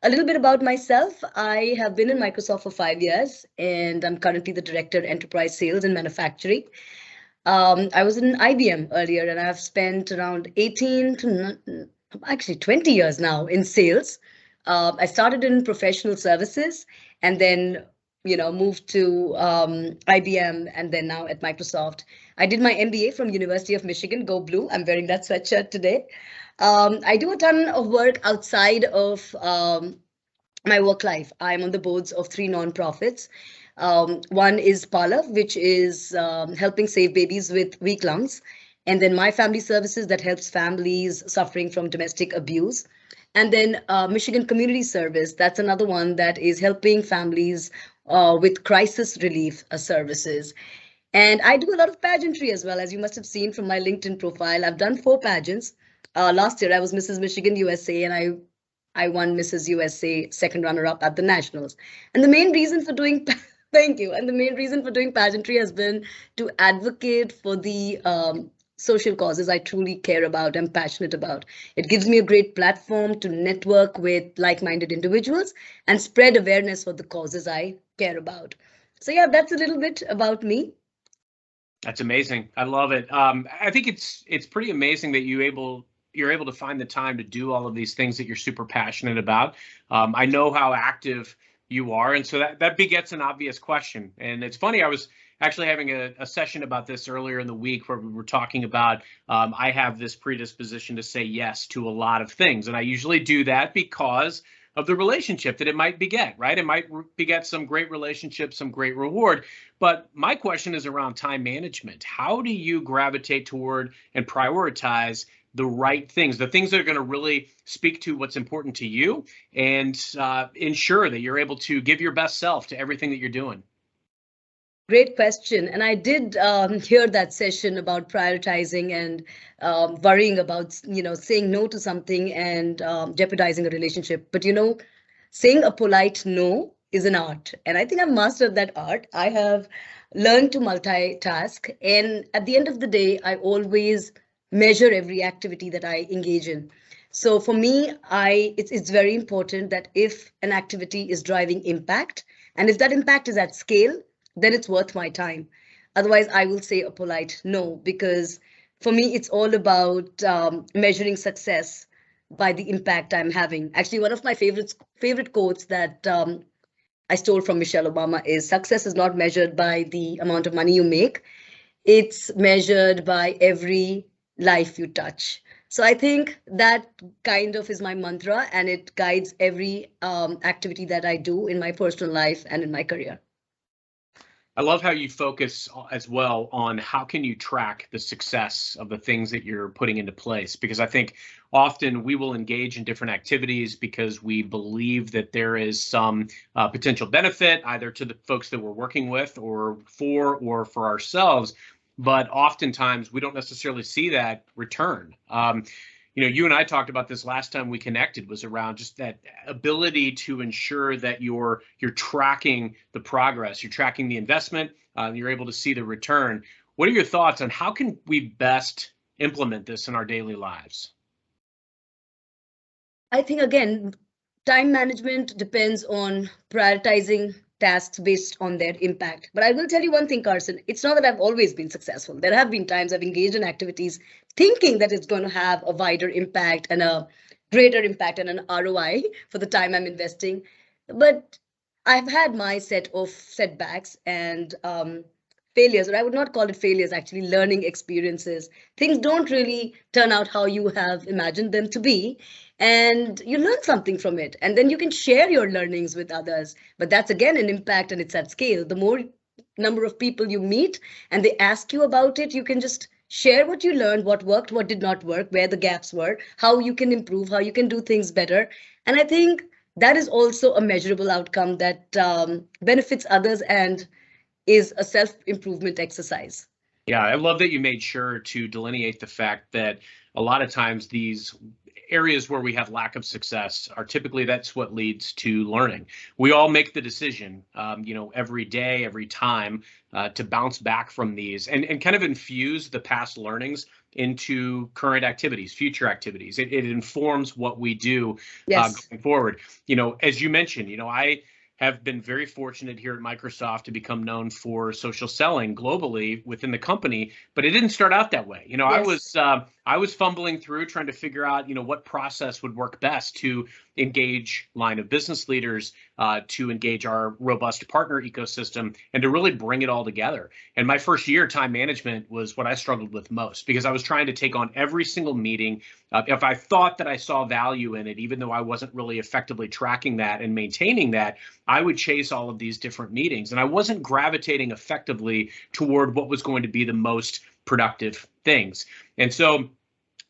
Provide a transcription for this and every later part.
A little bit about myself. I have been in Microsoft for 5 years, and I'm currently the Director Enterprise Sales and Manufacturing. I was in IBM earlier, and I've spent around 18 to actually 20 years now in sales. I started in professional services, and then moved to IBM, and then now at Microsoft. I did my MBA from University of Michigan. Go Blue! I'm wearing that sweatshirt today. I do a ton of work outside of my work life. I'm on the boards of three nonprofits. One is Pala, which is helping save babies with weak lungs. And then My Family Services, that helps families suffering from domestic abuse. And then Michigan Community Service, that's another one that is helping families with crisis relief services. And I do a lot of pageantry as well, as you must have seen from my LinkedIn profile. I've done 4 pageants. Last year, I was Mrs. Michigan USA, and I won Mrs. USA second runner-up at the Nationals. And the main reason for doing thank you. And the main reason for doing pageantry has been to advocate for the social causes I truly care about, I'm passionate about. It gives me a great platform to network with like-minded individuals and spread awareness for the causes I care about. So yeah, that's a little bit about me. That's amazing. I love it. I think it's pretty amazing that you're able to find the time to do all of these things that you're super passionate about. I know how active you are, and so that begets an obvious question. And it's funny, I was actually having a session about this earlier in the week where we were talking about I have this predisposition to say yes to a lot of things, and I usually do that because of the relationship that it might beget, right? It might beget some great relationships, some great reward. But my question is around time management. How do you gravitate toward and prioritize the right things, the things that are going to really speak to what's important to you, and ensure that you're able to give your best self to everything that you're doing? Great question. And I did hear that session about prioritizing and worrying about, saying no to something and jeopardizing a relationship. But, saying a polite no is an art. And I think I've mastered that art. I have learned to multitask. And at the end of the day, I always measure every activity that I engage in. So for me, it's very important that if an activity is driving impact, and if that impact is at scale, then it's worth my time. Otherwise, I will say a polite no, because for me, it's all about measuring success by the impact I'm having. Actually, one of my favorite quotes that I stole from Michelle Obama is, success is not measured by the amount of money you make. It's measured by every life you touch. So I think that kind of is my mantra, and it guides every activity that I do in my personal life and in my career. I love how you focus as well on how can you track the success of the things that you're putting into place, because I think often we will engage in different activities because we believe that there is some potential benefit either to the folks that we're working with or for ourselves, but oftentimes we don't necessarily see that return. You and I talked about this last time we connected, was around just that ability to ensure that you're tracking the progress, you're tracking the investment, you're able to see the return. What are your thoughts on how can we best implement this in our daily lives? I think, again, time management depends on prioritizing tasks based on their impact. But I will tell you one thing, Carson, it's not that I've always been successful. There have been times I've engaged in activities thinking that it's going to have a wider impact and a greater impact and an ROI for the time I'm investing. But I've had my set of setbacks and failures, or I would not call it failures, actually learning experiences. Things don't really turn out how you have imagined them to be, and you learn something from it, and then you can share your learnings with others. But that's again an impact, and it's at scale. The more number of people you meet and they ask you about it, you can just share what you learned, what worked, what did not work, where the gaps were, how you can improve, how you can do things better. And I think that is also a measurable outcome that benefits others and is a self-improvement exercise. Yeah, I love that you made sure to delineate the fact that a lot of times these areas where we have lack of success are typically that's what leads to learning. We all make the decision, every day, every time to bounce back from these and kind of infuse the past learnings into current activities, future activities. It informs what we do Yes. going forward. You know, as you mentioned, you know, I have been very fortunate here at Microsoft to become known for social selling globally within the company, but it didn't start out that way. You know, Yes. I was fumbling through trying to figure out, you know, what process would work best to engage line of business leaders, to engage our robust partner ecosystem, and to really bring it all together. And my first year, time management was what I struggled with most because I was trying to take on every single meeting. If I thought that I saw value in it, even though I wasn't really effectively tracking that and maintaining that, I would chase all of these different meetings, and I wasn't gravitating effectively toward what was going to be the most productive things. And so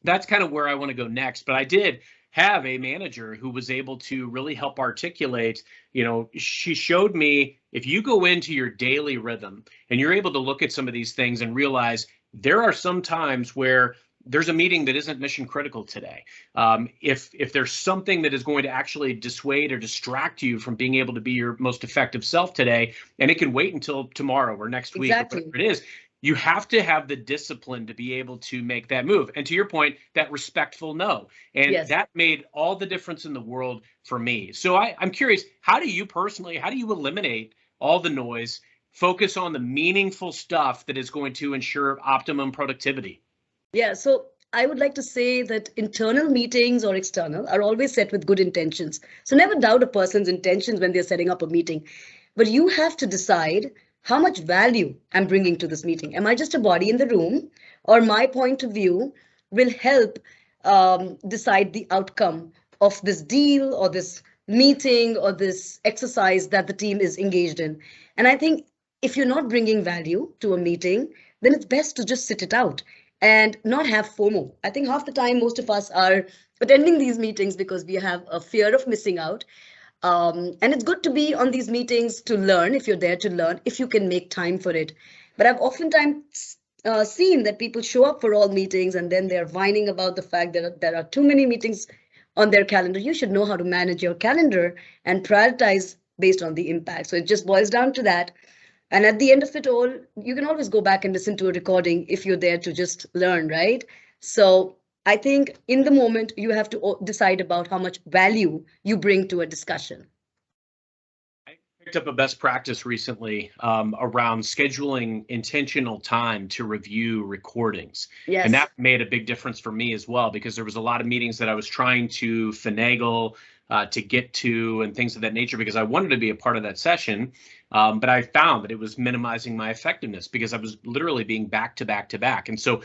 that's kind of where I want to go next. But I did have a manager who was able to really help articulate, you know, she showed me if you go into your daily rhythm and you're able to look at some of these things and realize there are some times where there's a meeting that isn't mission critical today. If there's something that is going to actually dissuade or distract you from being able to be your most effective self today, and it can wait until tomorrow or next week or Exactly. whatever it is, you have to have the discipline to be able to make that move. And to your point, that respectful no. And Yes. that made all the difference in the world for me. So I'm curious, how do you personally, how do you eliminate all the noise, focus on the meaningful stuff that is going to ensure optimum productivity? Yeah, so I would like to say that internal meetings or external are always set with good intentions. So never doubt a person's intentions when they're setting up a meeting. But you have to decide how much value I'm bringing to this meeting. Am I just a body in the room, or my point of view will help decide the outcome of this deal or this meeting or this exercise that the team is engaged in? And I think if you're not bringing value to a meeting, then it's best to just sit it out and not have FOMO. I think half the time, most of us are attending these meetings because we have a fear of missing out. And it's good to be on these meetings to learn if you're there to learn, if you can make time for it. But I've oftentimes seen that people show up for all meetings and then they're whining about the fact that there are too many meetings on their calendar. You should know how to manage your calendar and prioritize based on the impact. So it just boils down to that. And at the end of it all, you can always go back and listen to a recording if you're there to just learn, right? So I think in the moment, you have to decide about how much value you bring to a discussion. I picked up a best practice recently around scheduling intentional time to review recordings. And Yes. that made a big difference for me as well, because there was a lot of meetings that I was trying to finagle to get to and things of that nature because I wanted to be a part of that session. But I found that it was minimizing my effectiveness because I was literally being back to back to back. And so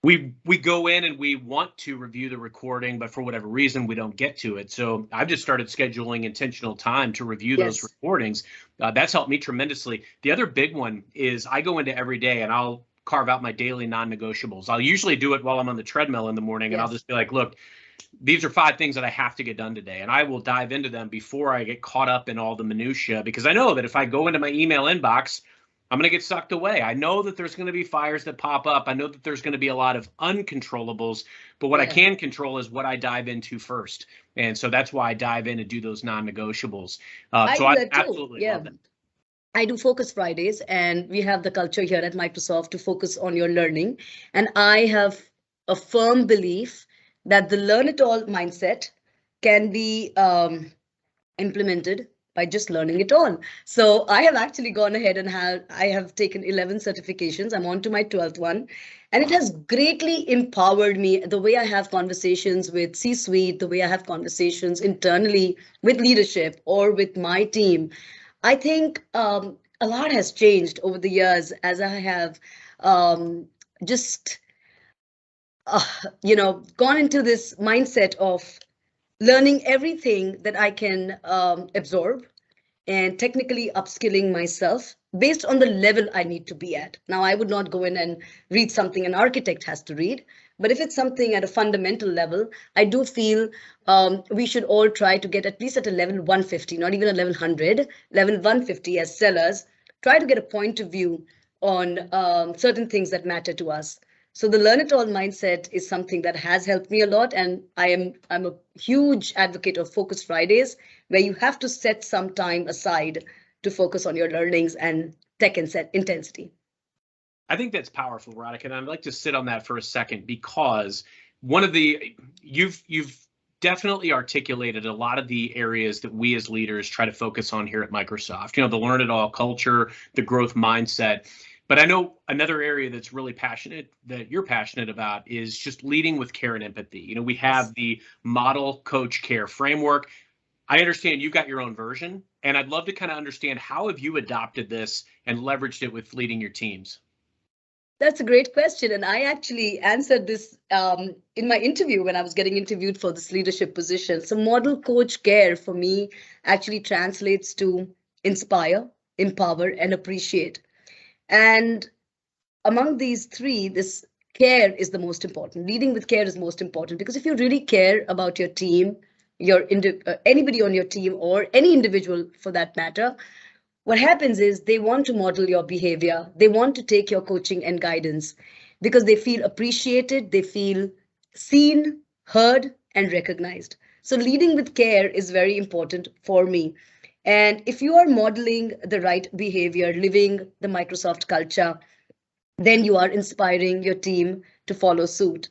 we go in and we want to review the recording, but for whatever reason, we don't get to it. So I've just started scheduling intentional time to review those Yes. recordings. That's helped me tremendously. The other big one is I go into every day and I'll carve out my daily non-negotiables. I'll usually do it while I'm on the treadmill in the morning, and I'll Yes. just be like, look, these are 5 things that I have to get done today. And I will dive into them before I get caught up in all the minutia, because I know that if I go into my email inbox, I'm going to get sucked away. I know that there's going to be fires that pop up. I know that there's going to be a lot of uncontrollables, but what I Yeah. can control is what I dive into first. And so that's why I dive in and do those non-negotiables. I So do I that too. absolutely Yeah. love it. I do Focus Fridays, and we have the culture here at Microsoft to focus on your learning. And I have a firm belief that the learn it all mindset can be implemented by just learning it all. So I have actually gone ahead and I have taken 11 certifications. I'm on to my 12th one. And it has greatly empowered me the way I have conversations with C-suite, the way I have conversations internally with leadership or with my team. I think a lot has changed over the years as I have just, gone into this mindset of learning everything that I can absorb and technically upskilling myself based on the level I need to be at. Now, I would not go in and read something an architect has to read, but if it's something at a fundamental level, I do feel we should all try to get at least at a level 150, not even a level 100, level 150 as sellers, try to get a point of view on certain things that matter to us. So the learn it all mindset is something that has helped me a lot, and I'm a huge advocate of Focus Fridays, where you have to set some time aside to focus on your learnings and tech and set intensity. I think that's powerful, Radhika, and I'd like to sit on that for a second, because one of the you've definitely articulated a lot of the areas that we as leaders try to focus on here at Microsoft. You know, the learn it all culture, the growth mindset. But I know another area that's really passionate, that you're passionate about, is just leading with care and empathy. You know, we have the model coach care framework. I understand you've got your own version, and I'd love to kind of understand, how have you adopted this and leveraged it with leading your teams? That's a great question. And I actually answered this in my interview when I was getting interviewed for this leadership position. So, model coach care for me actually translates to inspire, empower, and appreciate. And among these three, this care is the most important. Leading with care is most important, because if you really care about your team, anybody on your team, or any individual for that matter, what happens is they want to model your behavior. They want to take your coaching and guidance because they feel appreciated, they feel seen, heard, and recognized. So, leading with care is very important for me. And if you are modeling the right behavior, living the Microsoft culture, then you are inspiring your team to follow suit.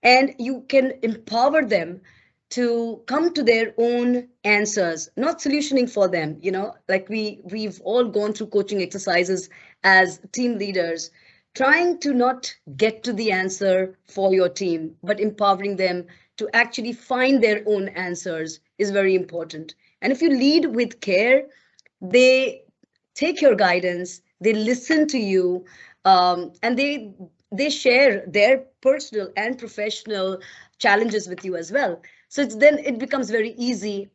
And you can empower them to come to their own answers, not solutioning for them. You know, like we've all gone through coaching exercises as team leaders, trying to not get to the answer for your team, but empowering them to actually find their own answers is very important. And if you lead with care, they take your guidance, they listen to you, and they share their personal and professional challenges with you as well. So then it becomes very easy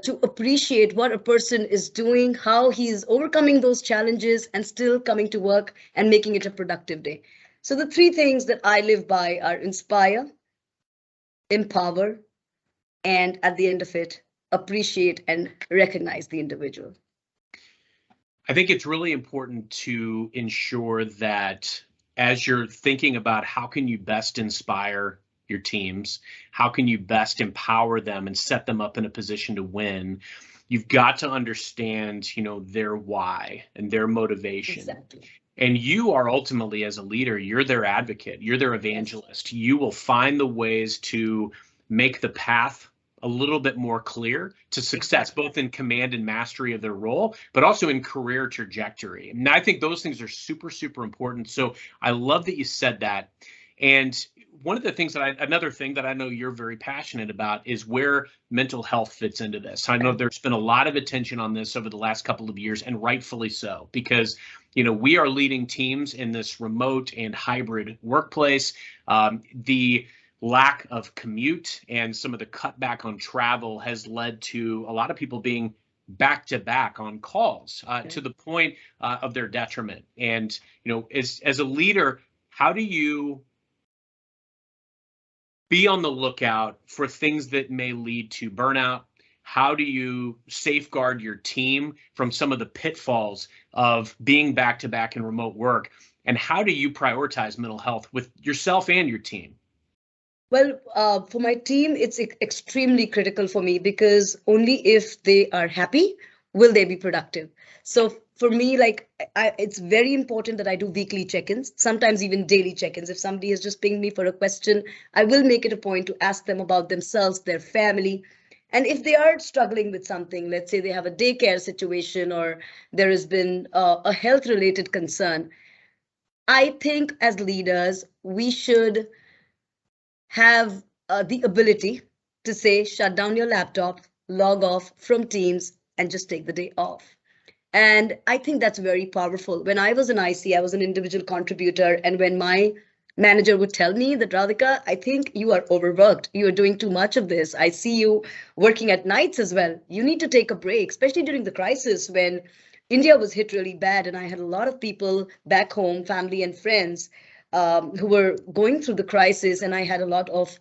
to appreciate what a person is doing, how he is overcoming those challenges and still coming to work and making it a productive day. So the three things that I live by are inspire, empower, and at the end of it, appreciate and recognize the individual. I think it's really important to ensure that as you're thinking about how can you best inspire your teams, how can you best empower them and set them up in a position to win, you've got to understand, you know, their why and their motivation. Exactly. And you are ultimately, as a leader, you're their advocate, you're their evangelist. Yes. You will find the ways to make the path a little bit more clear to success, both in command and mastery of their role, but also in career trajectory. And I think those things are super, super important. So I love that you said that. And one of the things another thing that I know you're very passionate about is where mental health fits into this. I know there's been a lot of attention on this over the last couple of years, and rightfully so, because, you know, we are leading teams in this remote and hybrid workplace. The lack of commute and some of the cutback on travel has led to a lot of people being back to back on calls to the point of their detriment. And, you know, as a leader, how do you be on the lookout for things that may lead to burnout? How do you safeguard your team from some of the pitfalls of being back to back in remote work? And how do you prioritize mental health with yourself and your team? Well, for my team, it's extremely critical for me, because only if they are happy will they be productive. So for me, like, it's very important that I do weekly check-ins, sometimes even daily check-ins. If somebody has just pinged me for a question, I will make it a point to ask them about themselves, their family. And if they are struggling with something, let's say they have a daycare situation or there has been a health-related concern, I think as leaders, we should have the ability to say, shut down your laptop, log off from Teams, and just take the day off. And I think that's very powerful. When I was an IC, I was an individual contributor. And when my manager would tell me that, Radhika, I think you are overworked. You are doing too much of this. I see you working at nights as well. You need to take a break, especially during the crisis when India was hit really bad. And I had a lot of people back home, family and friends, who were going through the crisis, and I had a lot of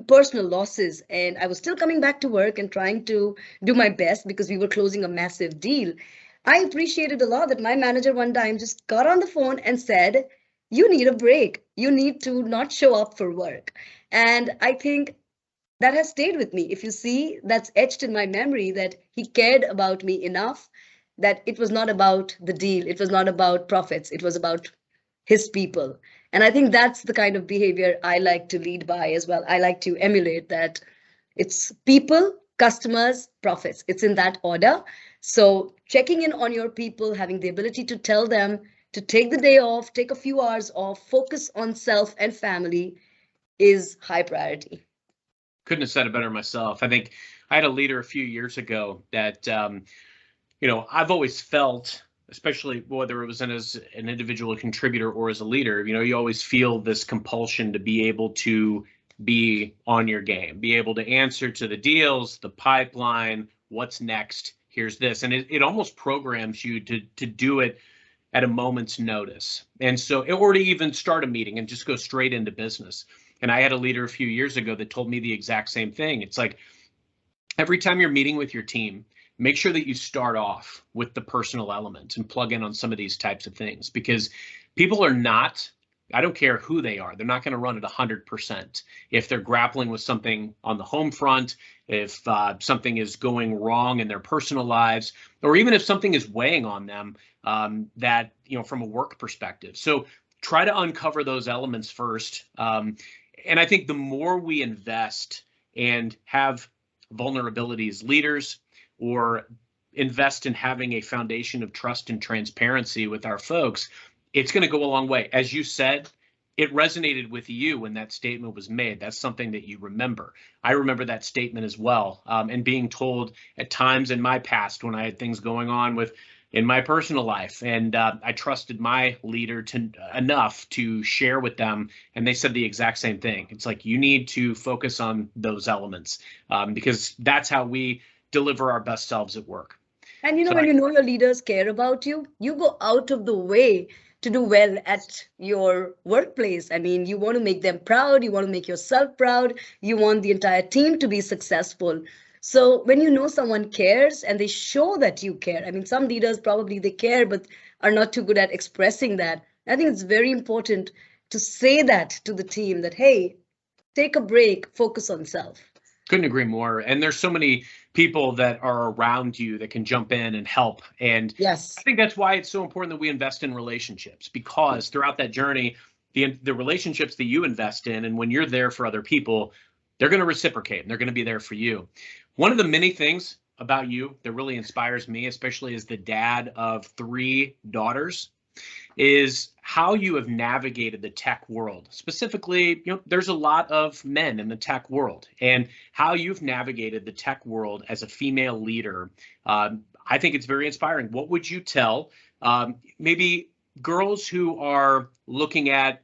personal losses, and I was still coming back to work and trying to do my best because we were closing a massive deal. I appreciated a lot that my manager one time just got on the phone and said, you need a break. You need to not show up for work. And I think that has stayed with me. If you see, that's etched in my memory that he cared about me enough that it was not about the deal, it was not about profits, it was about his people. And I think that's the kind of behavior I like to lead by as well. I like to emulate that. It's people, customers, profits. It's in that order. So checking in on your people, having the ability to tell them to take the day off, take a few hours off, focus on self and family is high priority. Couldn't have said it better myself. I think I had a leader a few years ago that, I've always felt, especially whether it was as an individual contributor or as a leader, you always feel this compulsion to be able to be on your game, be able to answer to the deals, the pipeline, what's next, here's this. And it almost programs you to do it at a moment's notice. And so, or to even start a meeting and just go straight into business. And I had a leader a few years ago that told me the exact same thing. It's like, every time you're meeting with your team, make sure that you start off with the personal element and plug in on some of these types of things, because people are not, I don't care who they are, they're not going to run at 100%. If they're grappling with something on the home front, if something is going wrong in their personal lives, or even if something is weighing on them, that, from a work perspective. So try to uncover those elements first. And I think the more we invest and have vulnerabilities, leaders, or invest in having a foundation of trust and transparency with our folks, it's going to go a long way. As you said, it resonated with you when that statement was made. That's something that you remember. I remember that statement as well, and being told at times in my past when I had things going on in my personal life, and I trusted my leader enough to share with them, and they said the exact same thing. It's like, you need to focus on those elements, because that's how we deliver our best selves at work. And when your leaders care about you, you go out of the way to do well at your workplace. I mean, you want to make them proud, you want to make yourself proud, you want the entire team to be successful. So when someone cares and they show that you care, I mean, some leaders probably they care but are not too good at expressing that. I think it's very important to say that to the team that, hey, take a break, focus on self. Couldn't agree more. And there's so many people that are around you that can jump in and help. And yes, I think that's why it's so important that we invest in relationships, because throughout that journey, the relationships that you invest in, and when you're there for other people, they're going to reciprocate and they're going to be there for you. One of the many things about you that really inspires me, especially as the dad of 3 daughters, is how you have navigated the tech world. Specifically, there's a lot of men in the tech world, and how you've navigated the tech world as a female leader. I think it's very inspiring. What would you tell maybe girls who are looking at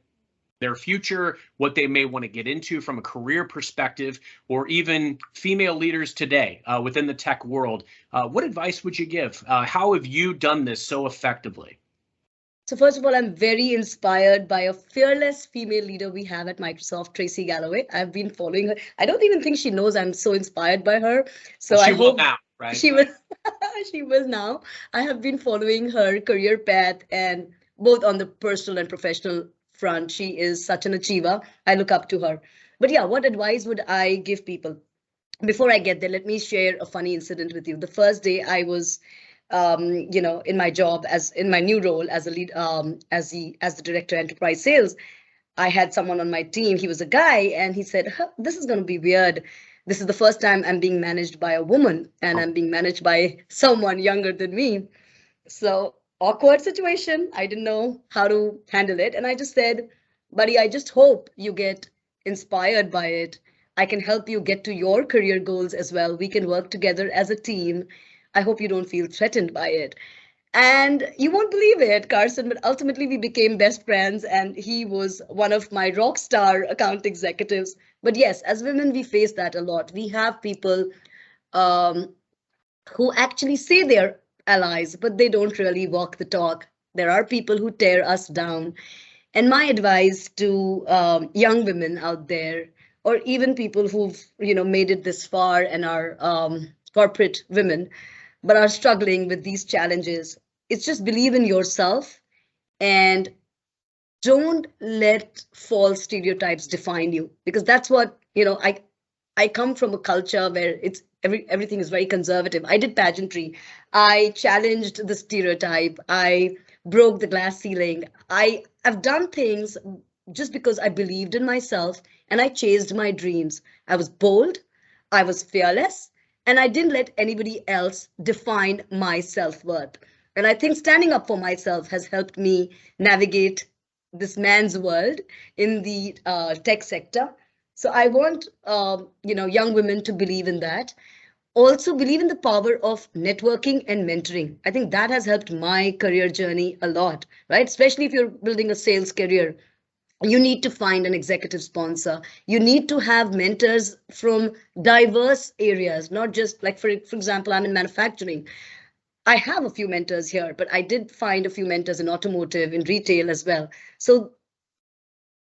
their future, what they may want to get into from a career perspective, or even female leaders today within the tech world? What advice would you give? How have you done this so effectively? So first of all, I'm very inspired by a fearless female leader we have at Microsoft, Tracy Galloway. I've been following her. I don't even think she knows I'm so inspired by her. So well, I hope now, right? She will. She will now. I have been following her career path, and both on the personal and professional front, she is such an achiever. I look up to her. But yeah, what advice would I give people? Before I get there, let me share a funny incident with you. The first day I was in my job, as in my new role as a lead, as the director of enterprise sales, I had someone on my team. He was a guy, and he said, "This is going to be weird. This is the first time I'm being managed by a woman, and I'm being managed by someone younger than me." So awkward situation. I didn't know how to handle it, and I just said, "Buddy, I just hope you get inspired by it. I can help you get to your career goals as well. We can work together as a team. I hope you don't feel threatened by it." And you won't believe it, Carson, but ultimately we became best friends, and he was one of my rock star account executives. But yes, as women, we face that a lot. We have people who actually say they're allies, but they don't really walk the talk. There are people who tear us down. And my advice to young women out there, or even people who've made it this far and are corporate women, but are struggling with these challenges, it's just believe in yourself and don't let false stereotypes define you, because that's what I come from a culture where everything is very conservative. I did pageantry. I challenged the stereotype. I broke the glass ceiling. I've done things just because I believed in myself and I chased my dreams. I was bold, I was fearless, and I didn't let anybody else define my self-worth. And I think standing up for myself has helped me navigate this man's world in the tech sector. So I want young women to believe in that. Also believe in the power of networking and mentoring. I think that has helped my career journey a lot, right? Especially if you're building a sales career, you need to find an executive sponsor. You need to have mentors from diverse areas, not just like, for example, I'm in manufacturing. I have a few mentors here, but I did find a few mentors in automotive, in retail as well. So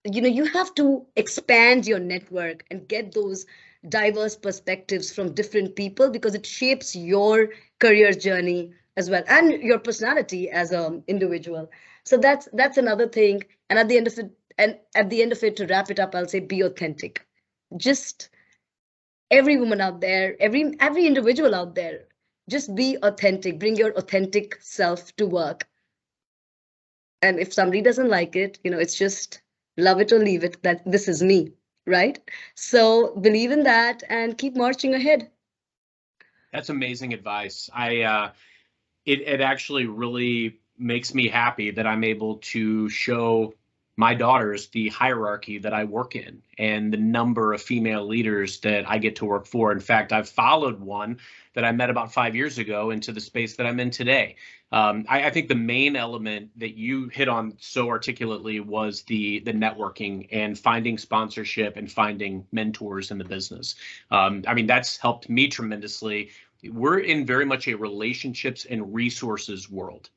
you have to expand your network and get those diverse perspectives from different people, because it shapes your career journey as well and your personality as an individual. So that's another thing. And at the end of it, to wrap it up, I'll say be authentic. Just every woman out there, every individual out there, just be authentic. Bring your authentic self to work. And if somebody doesn't like it, it's just love it or leave it, that this is me, right? So believe in that and keep marching ahead. That's amazing advice. It actually really makes me happy that I'm able to show my daughters the hierarchy that I work in and the number of female leaders that I get to work for. In fact, I've followed one that I met about 5 years ago into the space that I'm in today. I think the main element that you hit on so articulately was the networking and finding sponsorship and finding mentors in the business. I mean, that's helped me tremendously. We're in very much a relationships and resources world.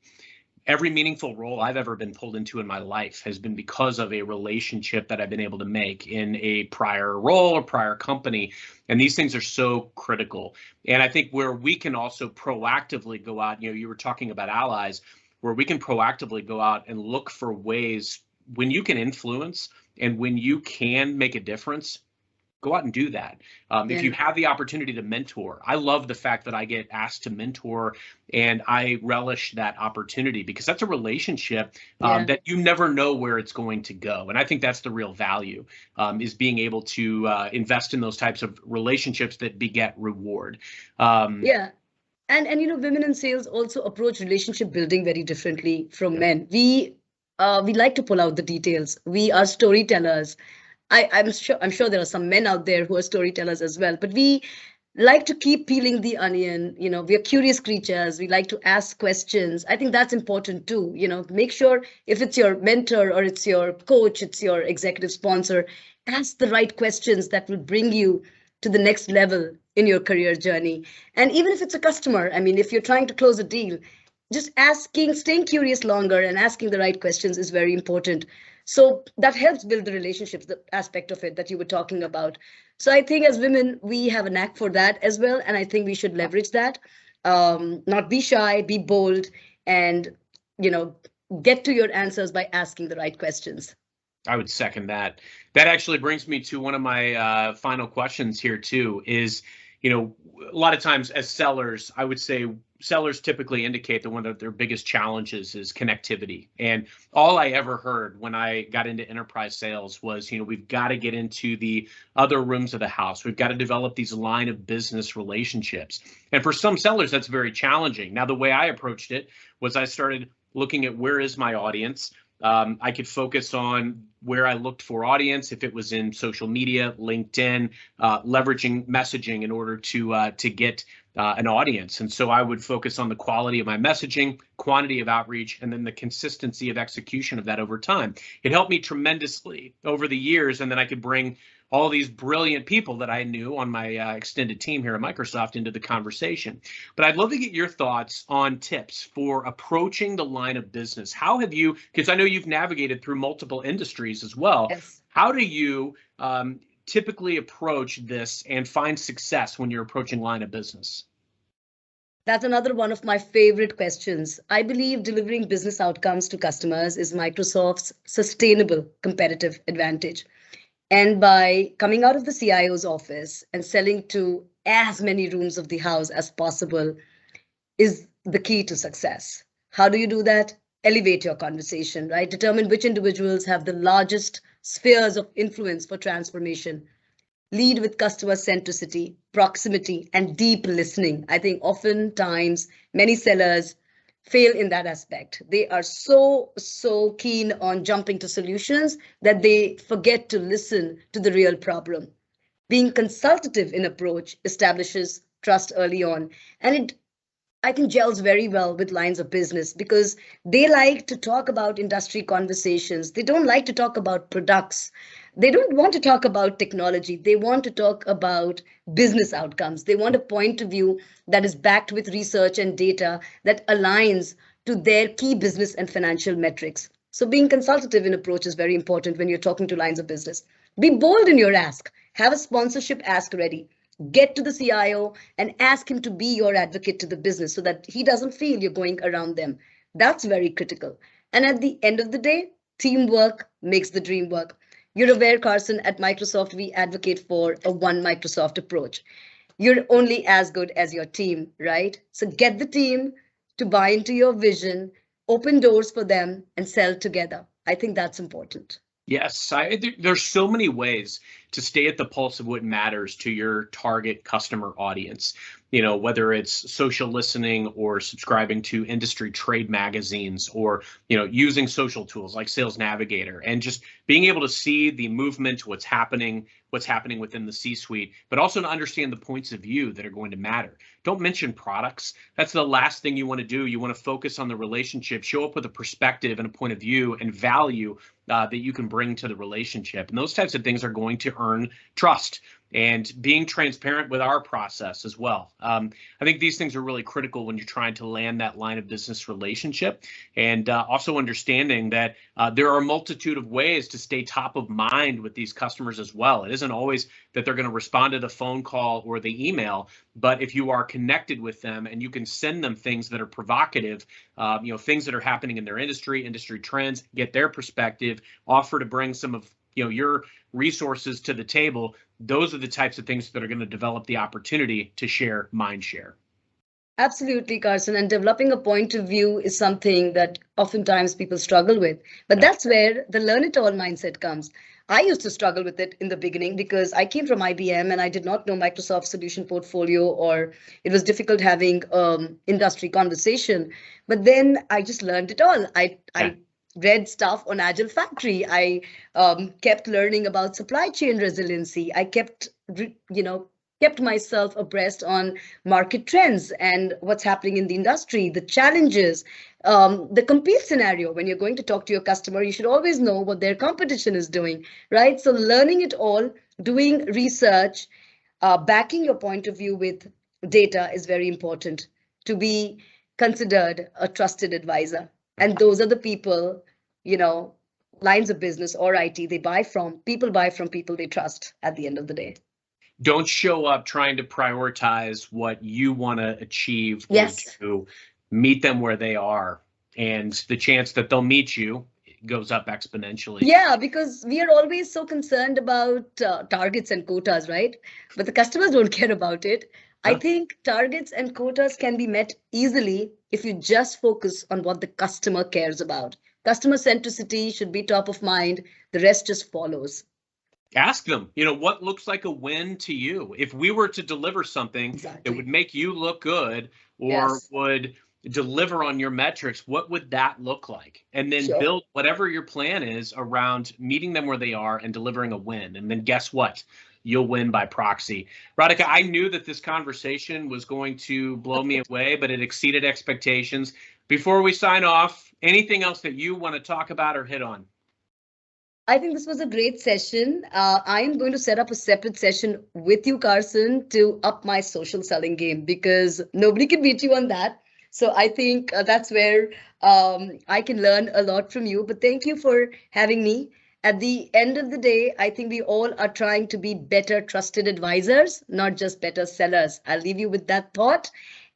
Every meaningful role I've ever been pulled into in my life has been because of a relationship that I've been able to make in a prior role or prior company. And these things are so critical. And I think where we can also proactively go out, you were talking about allies, where we can proactively go out and look for ways when you can influence and when you can make a difference. Go out and do that. If you have the opportunity to mentor, I love the fact that I get asked to mentor, and I relish that opportunity because that's a relationship that you never know where it's going to go. And I think that's the real value, is being able to invest in those types of relationships that beget reward. Yeah. And women in sales also approach relationship building very differently from men. We like to pull out the details. We are storytellers. I'm sure there are some men out there who are storytellers as well, but we like to keep peeling the onion. We are curious creatures. We like to ask questions. I think that's important too. Make sure if it's your mentor or it's your coach, it's your executive sponsor, ask the right questions that will bring you to the next level in your career journey. And even if it's a customer, I mean, if you're trying to close a deal, just staying curious longer and asking the right questions is very important. So that helps build the relationships, the aspect of it that you were talking about. So I think as women, we have a knack for that as well. And I think we should leverage that. Not be shy, be bold, and, get to your answers by asking the right questions. I would second that. That actually brings me to one of my final questions here too, is, a lot of times as sellers, I would say sellers typically indicate that one of their biggest challenges is connectivity. And all I ever heard when I got into enterprise sales was, we've got to get into the other rooms of the house. We've got to develop these line of business relationships. And for some sellers, that's very challenging. Now, the way I approached it was I started looking at where is my audience. I could focus on where I looked for audience, if it was in social media, LinkedIn, leveraging messaging in order to get an audience. And so I would focus on the quality of my messaging, quantity of outreach, and then the consistency of execution of that over time. It helped me tremendously over the years, and then I could bring all these brilliant people that I knew on my extended team here at Microsoft into the conversation. But I'd love to get your thoughts on tips for approaching the line of business. How have you, because I know you've navigated through multiple industries as well. Yes. How do you typically approach this and find success when you're approaching line of business? That's another one of my favorite questions. I believe delivering business outcomes to customers is Microsoft's sustainable competitive advantage. And by coming out of the CIO's office and selling to as many rooms of the house as possible is the key to success. How do you do that? Elevate your conversation, right? Determine which individuals have the largest spheres of influence for transformation. Lead with customer centricity, proximity, and deep listening. I think oftentimes many sellers fail in that aspect. They are so keen on jumping to solutions that they forget to listen to the real problem. Being consultative in approach establishes trust early on, and it I think gels very well with lines of business because they like to talk about industry conversations. They don't like to talk about products. They don't want to talk about technology. They want to talk about business outcomes. They want a point of view that is backed with research and data that aligns to their key business and financial metrics. So being consultative in approach is very important when you're talking to lines of business. Be bold in your ask. Have a sponsorship ask ready. Get to the CIO and ask him to be your advocate to the business so that he doesn't feel you're going around them. That's very critical. And at the end of the day, teamwork makes the dream work. You're aware, Carson, at Microsoft, we advocate for a one Microsoft approach. You're only as good as your team, right? So get the team to buy into your vision, open doors for them, and sell together. I think that's important. Yes, there's so many ways to stay at the pulse of what matters to your target customer audience. You know, whether it's social listening or subscribing to industry trade magazines or, you know, using social tools like Sales Navigator and just being able to see the movement, what's happening within the C-suite, but also to understand the points of view that are going to matter. Don't mention products. That's the last thing you want to do. You want to focus on the relationship, show up with a perspective and a point of view and value that you can bring to the relationship. And those types of things are going to earn trust and being transparent with our process as well. I think these things are really critical when you're trying to land that line of business relationship, and also understanding that there are a multitude of ways to stay top of mind with these customers as well. It isn't always that they're going to respond to the phone call or the email, but if you are connected with them and you can send them things that are provocative, you know, things that are happening in their industry trends, get their perspective, offer to bring some of your resources to the table. Those are the types of things that are going to develop the opportunity to share mind share. Absolutely, Carson. And developing a point of view is something that oftentimes people struggle with. But that's where the learn it all mindset comes. I used to struggle with it in the beginning because I came from IBM and I did not know Microsoft solution portfolio, or it was difficult having industry conversation. But then I just learned it all. I read stuff on Agile Factory. I kept learning about supply chain resiliency. I kept myself abreast on market trends and what's happening in the industry, the challenges, the compete scenario. When you're going to talk to your customer, you should always know what their competition is doing, right? So learning it all, doing research, backing your point of view with data is very important to be considered a trusted advisor. And those are the people, lines of business or IT, people buy from people they trust at the end of the day. Don't show up trying to prioritize what you want to achieve or to meet them where they are. And the chance that they'll meet you goes up exponentially. Yeah, because we are always so concerned about targets and quotas, right? But the customers don't care about it. I think targets and quotas can be met easily if you just focus on what the customer cares about. Customer centricity should be top of mind. The rest just follows. Ask them, what looks like a win to you? If we were to deliver something that would make you look good or would deliver on your metrics, what would that look like? And then build whatever your plan is around meeting them where they are and delivering a win. And then guess what? You'll win by proxy. Radhika, I knew that this conversation was going to blow me away, but it exceeded expectations. Before we sign off, anything else that you want to talk about or hit on? I think this was a great session. I am going to set up a separate session with you, Carson, to up my social selling game because nobody can beat you on that. So I think that's where I can learn a lot from you. But thank you for having me. At the end of the day, I think we all are trying to be better trusted advisors, not just better sellers. I'll leave you with that thought.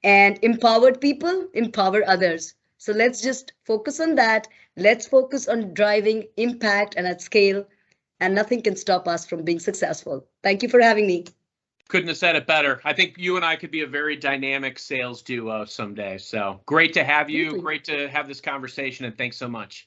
And empowered people empower others. So let's just focus on that. Let's focus on driving impact and at scale. and nothing can stop us from being successful. Thank you for having me. Couldn't have said it better. I think you and I could be a very dynamic sales duo someday. So great to have you. Absolutely. Great to have this conversation, and thanks so much.